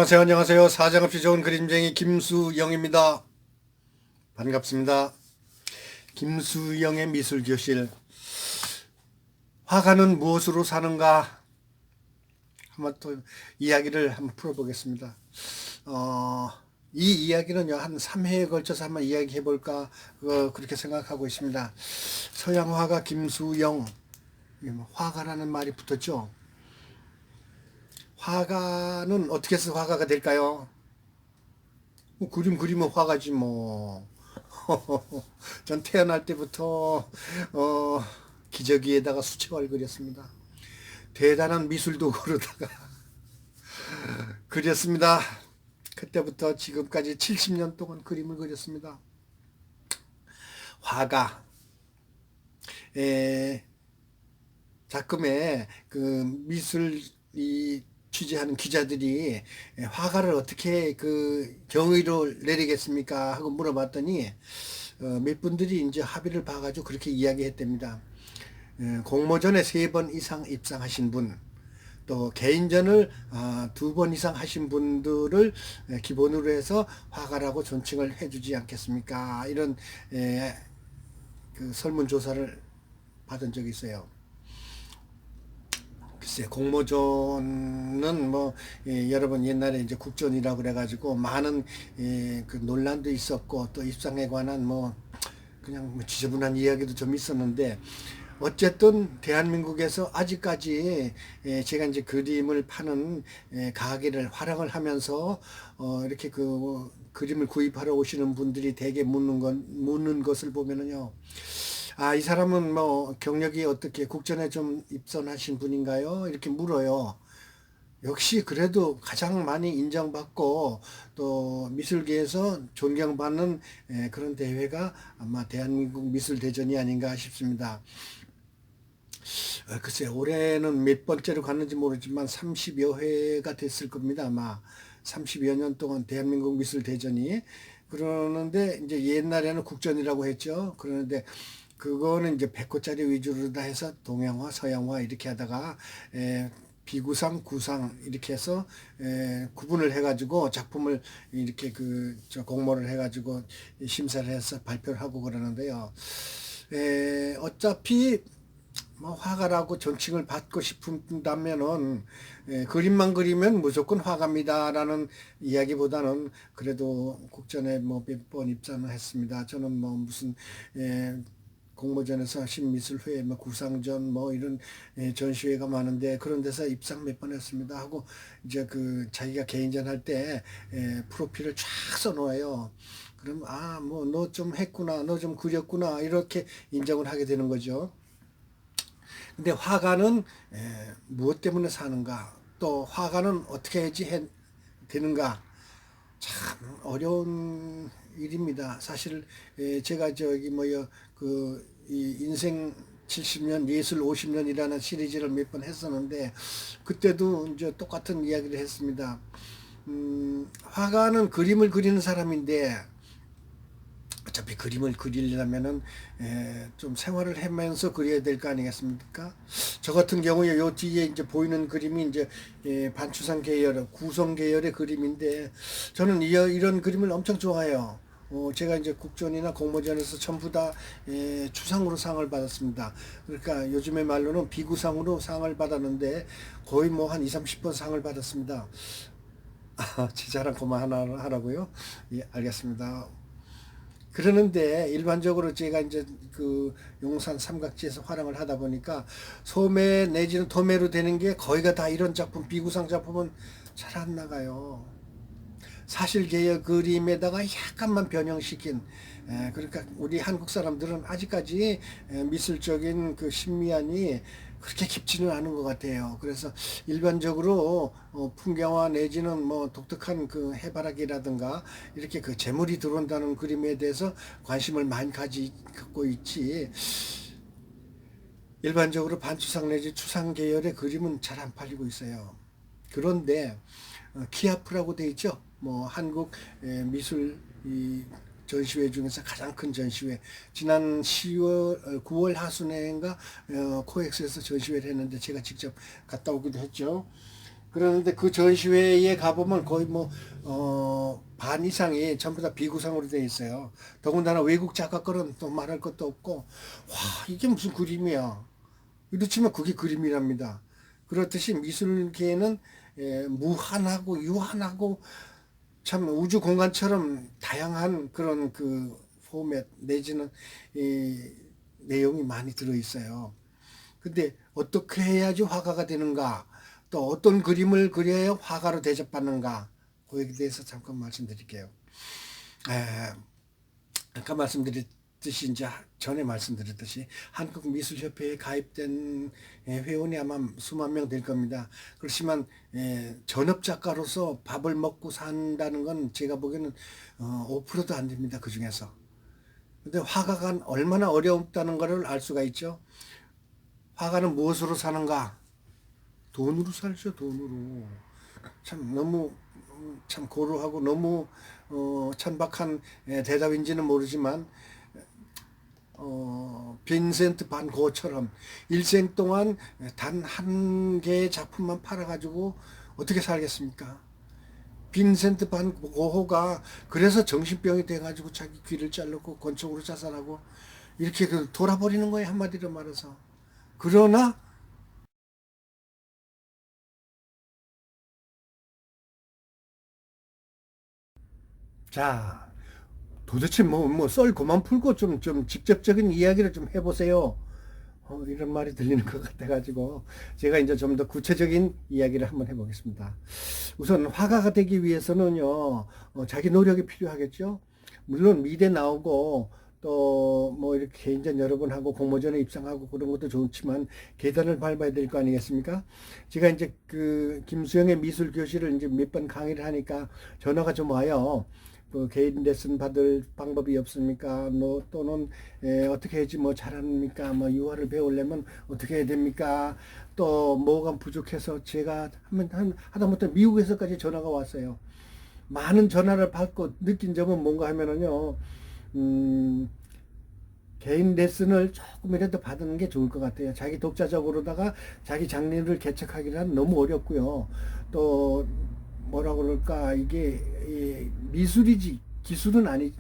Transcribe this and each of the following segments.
안녕하세요. 안녕하세요. 사정없이 좋은 그림쟁이 김수영입니다. 반갑습니다. 김수영의 미술교실. 화가는 무엇으로 사는가? 한번 또 이야기를 한번 풀어보겠습니다. 이 이야기는요, 한 3회에 걸쳐서 한번 이야기해 볼까, 그렇게 생각하고 있습니다. 서양 화가 김수영, 화가라는 말이 붙었죠. 화가는 어떻게 해서 화가가 될까요? 뭐 그림 그리면 화가지 뭐. 전 태어날 때부터 어, 기저귀에다가 수채화를 그렸습니다. 대단한 미술 도구로다가 그렸습니다. 그때부터 지금까지 70년 동안 그림을 그렸습니다. 화가 에, 작금에 그 미술 이 취재하는 기자들이 화가를 어떻게 그 경위를 내리겠습니까 하고 물어봤더니 몇 분들이 이제 합의를 봐가지고 그렇게 이야기했답니다. 공모전에 3번 이상 입상하신 분, 또 개인전을 2번 이상 하신 분들을 기본으로 해서 화가라고 존칭을 해주지 않겠습니까? 이런 그 설문조사를 받은 적이 있어요. 글쎄, 공모전은 뭐 여러분 옛날에 이제 국전이라고 그래가지고 많은 그 논란도 있었고 또 입상에 관한 뭐 그냥 뭐 지저분한 이야기도 좀 있었는데 어쨌든 대한민국에서 아직까지 제가 이제 그림을 파는 가게를 활용을 하면서 이렇게 그 그림을 구입하러 오시는 분들이 대개 묻는 것을 보면은요. 이 사람은 뭐 경력이 어떻게 국전에 좀 입선하신 분인가요? 이렇게 물어요. 역시 그래도 가장 많이 인정받고 또 미술계에서 존경받는 그런 대회가 아마 대한민국 미술대전이 아닌가 싶습니다. 글쎄 올해는 몇 번째로 갔는지 모르지만 30여 회가 됐을 겁니다. 아마 30여 년 동안 대한민국 미술대전이 그러는데 이제 옛날에는 국전이라고 했죠. 그러는데 그거는 이제 100호짜리 위주로 다 해서 동양화, 서양화 이렇게 하다가 비구상, 구상 이렇게 해서 구분을 해가지고 작품을 이렇게 저 공모를 해가지고 심사를 해서 발표를 하고 그러는데요. 어차피 뭐 화가라고 존칭을 받고 싶다면은 그림만 그리면 무조건 화가입니다라는 이야기보다는 그래도 국전에 뭐 몇 번 입상을 했습니다. 저는 뭐 무슨 공모전에서 신미술회, 뭐 구상전, 뭐 이런 전시회가 많은데 그런 데서 입상 몇 번 했습니다 하고 이제 그 자기가 개인전 할 때 프로필을 쫙 써놓아요. 그럼 뭐 너 좀 했구나, 너 좀 그렸구나 이렇게 인정을 하게 되는 거죠. 근데 화가는 무엇 때문에 사는가? 또 화가는 어떻게 해야지 되는가? 참 어려운 일입니다. 사실 제가 저기 뭐요 이 인생 70년 예술 50년이라는 시리즈를 몇 번 했었는데 그때도 이제 똑같은 이야기를 했습니다. 화가는 그림을 그리는 사람인데 어차피 그림을 그리려면은 좀 생활을 하면서 그려야 될 거 아니겠습니까? 저 같은 경우에 요 뒤에 이제 보이는 그림이 이제 반추상 계열, 구성 계열의 그림인데 저는 이런 그림을 엄청 좋아해요. 제가 이제 국전이나 공모전에서 전부 다 추상으로 상을 받았습니다. 그러니까 요즘의 말로는 비구상으로 상을 받았는데 거의 뭐 한 2, 30번 상을 받았습니다. 제 자랑 그만 하나 하라고요? 예, 알겠습니다. 그러는데 일반적으로 제가 이제 그 용산 삼각지에서 활용을 하다 보니까 소매 내지는 도매로 되는 게 거의가 다 이런 작품, 비구상 작품은 잘 안 나가요. 사실계의 그림에다가 약간만 변형시킨 그러니까 우리 한국 사람들은 아직까지 미술적인 그 신미안이 그렇게 깊지는 않은 것 같아요. 그래서 일반적으로 풍경화 내지는 뭐 독특한 그 해바라기라든가 이렇게 그 재물이 들어온다는 그림에 대해서 관심을 많이 갖고 있지. 일반적으로 반추상 내지 추상 계열의 그림은 잘 안 팔리고 있어요. 그런데 키아프라고 돼 있죠. 뭐 한국 미술 이 전시회 중에서 가장 큰 전시회. 지난 9월 하순에인가 코엑스에서 전시회를 했는데 제가 직접 갔다 오기도 했죠. 그러는데 그 전시회에 가보면 거의 뭐, 반 이상이 전부 다 비구상으로 되어 있어요. 더군다나 외국 작가 거는 또 말할 것도 없고, 와, 이게 무슨 그림이야. 이렇지만 그게 그림이랍니다. 그렇듯이 미술계는 무한하고 유한하고 참 우주 공간처럼 다양한 그런 그 포맷 내지는 이 내용이 많이 들어 있어요. 근데 어떻게 해야지 화가가 되는가? 또 어떤 그림을 그려야 화가로 대접받는가? 그에 대해서 잠깐 말씀드릴게요. 에, 아까 말씀드렸듯이 이제 전에 말씀드렸듯이 한국미술협회에 가입된 회원이 아마 수만 명 될 겁니다. 그렇지만 전업 작가로서 밥을 먹고 산다는 건 제가 보기에는 5%도 안 됩니다. 그 중에서. 근데 화가가 얼마나 어렵다는 것을 알 수가 있죠. 화가는 무엇으로 사는가? 돈으로 살죠, 돈으로. 참 너무 참 고루하고 너무 천박한 대답인지는 모르지만 빈센트 반 고흐처럼 일생 동안 단 한 개의 작품만 팔아가지고 어떻게 살겠습니까? 빈센트 반 고흐가 그래서 정신병이 돼가지고 자기 귀를 자르고 권총으로 자살하고 이렇게 돌아버리는 거예요, 한마디로 말해서. 그러나 자, 도대체 썰 그만 풀고 좀 직접적인 이야기를 좀 해보세요. 이런 말이 들리는 것 같아가지고 제가 이제 좀 더 구체적인 이야기를 한번 해보겠습니다. 우선 화가가 되기 위해서는요, 자기 노력이 필요하겠죠. 물론 미대 나오고 또 뭐 이렇게 개인전 여러 번 하고 공모전에 입상하고 그런 것도 좋지만 계단을 밟아야 될 거 아니겠습니까? 제가 이제 그 김수영의 미술 교실을 이제 몇 번 강의를 하니까 전화가 좀 와요. 그 개인 레슨 받을 방법이 없습니까? 뭐 또는 어떻게 해야지 뭐 잘합니까? 뭐 유화를 배우려면 어떻게 해야 됩니까? 또 뭐가 부족해서 제가 하다못해 미국에서까지 전화가 왔어요. 많은 전화를 받고 느낀 점은 뭔가 하면은요, 음, 개인 레슨을 조금이라도 받는 게 좋을 것 같아요. 자기 독자적으로다가 자기 장르를 개척하기는 너무 어렵고요. 또 뭐라 그럴까 이게 미술이지 기술은 아니지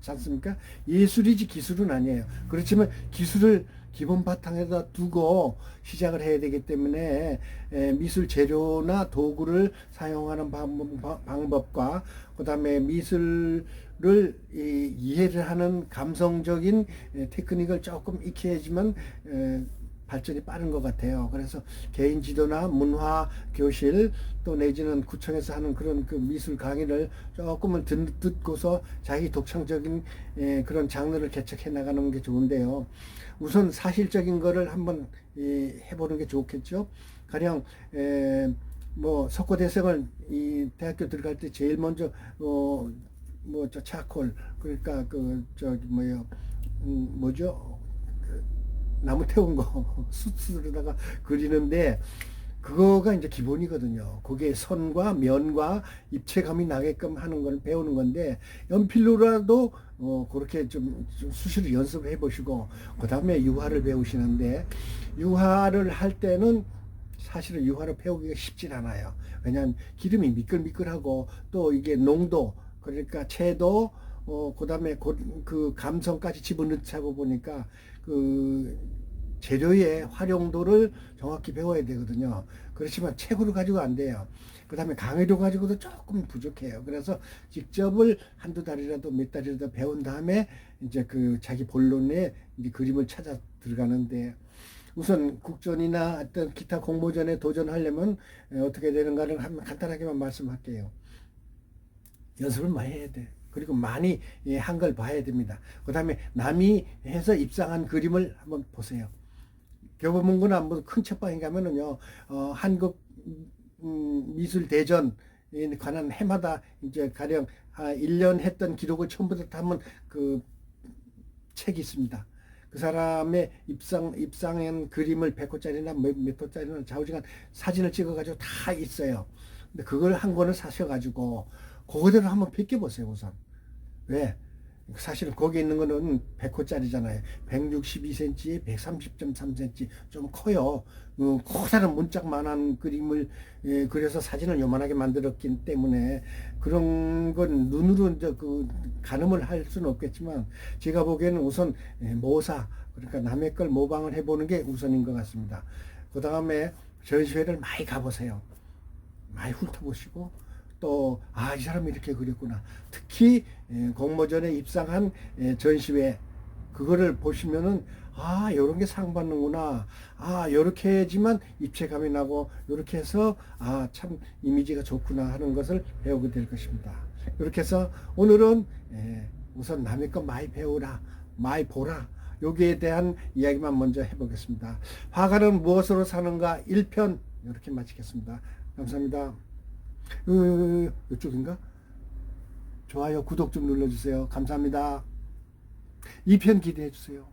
않습니까? 예술이지 기술은 아니에요. 그렇지만 기술을 기본 바탕에다 두고 시작을 해야 되기 때문에 미술 재료나 도구를 사용하는 방법과 그다음에 미술을 이해를 하는 감성적인 테크닉을 조금 익혀야지만 발전이 빠른 것 같아요. 그래서 개인 지도나 문화 교실 또 내지는 구청에서 하는 그런 그 미술 강의를 조금은 듣고서 자기 독창적인 그런 장르를 개척해 나가는 게 좋은데요. 우선 사실적인 거를 한번 해보는 게 좋겠죠. 가령 뭐 석고대생을 이 대학교 들어갈 때 제일 먼저 뭐 저 차콜 그러니까 그 저기 뭐요 뭐죠 나무 태운 거 수트로다가 그리는데 그거가 이제 기본이거든요. 그게 선과 면과 입체감이 나게끔 하는 걸 배우는 건데 연필로라도 그렇게 좀 수시로 연습해 보시고 그 다음에 유화를 배우시는데 유화를 할 때는 사실은 유화를 배우기가 쉽진 않아요. 왜냐하면 기름이 미끌미끌하고 또 이게 농도 그러니까 채도 그다음에 그 감성까지 집어넣자고 보니까 그 재료의 활용도를 정확히 배워야 되거든요. 그렇지만 책으로 가지고 안 돼요. 그다음에 강의로 가지고도 조금 부족해요. 그래서 직접을 한두 달이라도 몇 달이라도 배운 다음에 이제 그 자기 본론에 이제 그림을 찾아 들어가는데 우선 국전이나 어떤 기타 공모전에 도전하려면 어떻게 되는가를 한번 간단하게만 말씀할게요. 연습을 많이 해야 돼. 그리고 많이 한 걸 봐야 됩니다. 그 다음에 남이 해서 입상한 그림을 한번 보세요. 교보문고나 뭐큰 책방에 가면은요, 한국 미술 대전에 관한 해마다 이제 가령 1년 했던 기록을 처음부터 다 한번 그 책이 있습니다. 그 사람의 입상한 그림을 100호짜리나 몇 호짜리나 좌우지간 사진을 찍어가지고 다 있어요. 근데 그걸 한 권을 사셔가지고 그거대로 한번 비껴보세요, 우선. 왜? 사실은 거기 있는 거는 100호짜리잖아요. 162cm에 130.3cm 좀 커요. 커다란 문짝만한 그림을 그려서 사진을 요만하게 만들었기 때문에 그런 건 눈으로 이제 그 가늠을 할 수는 없겠지만 제가 보기에는 우선 모사 그러니까 남의 걸 모방을 해보는 게 우선인 것 같습니다. 그 다음에 전시회를 많이 가보세요. 많이 훑어보시고 또 이 사람이 이렇게 그렸구나. 특히 공모전에 입상한 전시회 그거를 보시면은 요런 게 상 받는구나. 요렇게 해야지만 입체감이 나고 요렇게 해서 참 이미지가 좋구나 하는 것을 배우게 될 것입니다. 이렇게 해서 오늘은 우선 남의 것 많이 배우라, 많이 보라. 여기에 대한 이야기만 먼저 해보겠습니다. 화가는 무엇으로 사는가 1편 이렇게 마치겠습니다. 감사합니다. 이쪽인가? 좋아요, 구독 좀 눌러주세요. 감사합니다. 2편 기대해 주세요.